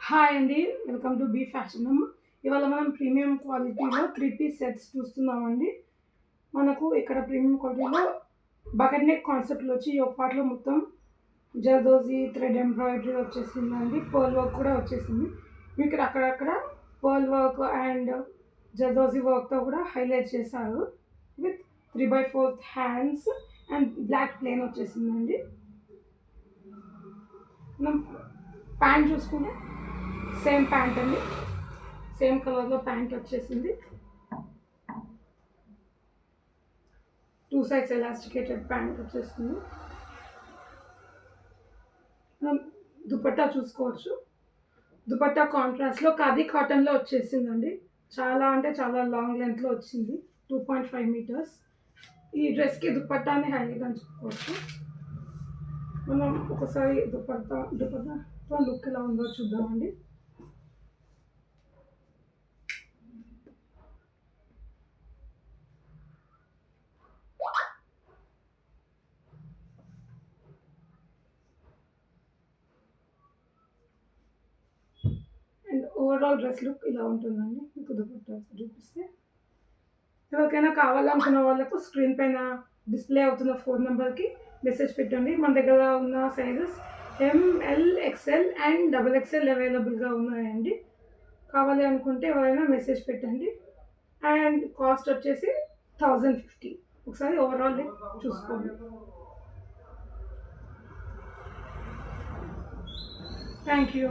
Hi అండి. Welcome to B fashion. ఇవాళ మనం ప్రీమియం క్వాలిటీలో 3 పీస్ సెట్స్ చూస్తున్నామండి. మనకు ఇక్కడ ప్రీమియం క్వాలిటీలో బకెట్ నెక్ కాన్సెప్ట్‌లో వచ్చి ఈ ఒక పార్ట్‌లో మొత్తం జర్దోజీ థ్రెడ్ ఎంబ్రాయిడరీ వచ్చేసిందండి. పర్ల్ వర్క్ కూడా వచ్చేసింది. మీకు ఇక్కడ అక్కడక్కడ పర్ల్ వర్క్ అండ్ జర్దోజీ వర్క్‌తో కూడా హైలైట్ చేశారు. With 3/4 hands and black plain వచ్చేసిందండి. మనం ప్యాంట్ చూసుకుంటే సేమ్ ప్యాంట్ అండి. సేమ్ కలర్లో ప్యాంట్ వచ్చేసింది. 2 సైడ్స్ ఎలాస్టికేటెడ్ ప్యాంట్ వచ్చేసింది. మనం దుపట్టా చూసుకోవచ్చు. దుపట్టా కాంట్రాస్ట్లో ఖాదీ కాటన్లో వచ్చేసిందండి. చాలా అంటే చాలా లాంగ్ లెంత్లో వచ్చింది. 2.5 మీటర్స్. ఈ డ్రెస్కి దుపట్టాని హైలైట్ అని చెప్పుకోవచ్చు. మనం ఒకసారి దుపట్టాతో లుక్ ఎలా ఉందో చూద్దామండి. అండ్ ఓవరాల్ డ్రెస్ లుక్ ఇలా ఉంటుందండి. మీకు దుపట్టా చూపిస్తే ఎవరికైనా కావాలనుకున్న వాళ్ళకు స్క్రీన్ పైన డిస్ప్లే అవుతున్న ఫోన్ నెంబర్కి మెసేజ్ పెట్టండి. మన దగ్గర ఉన్న sizes ML, XL and XXL అవైలబుల్గా ఉన్నాయండి. కావాలి అనుకుంటే ఎవరైనా మెసేజ్ పెట్టండి. అండ్ కాస్ట్ వచ్చేసి 1050. ఒకసారి ఓవరాల్ చూసుకోండి. Thank you.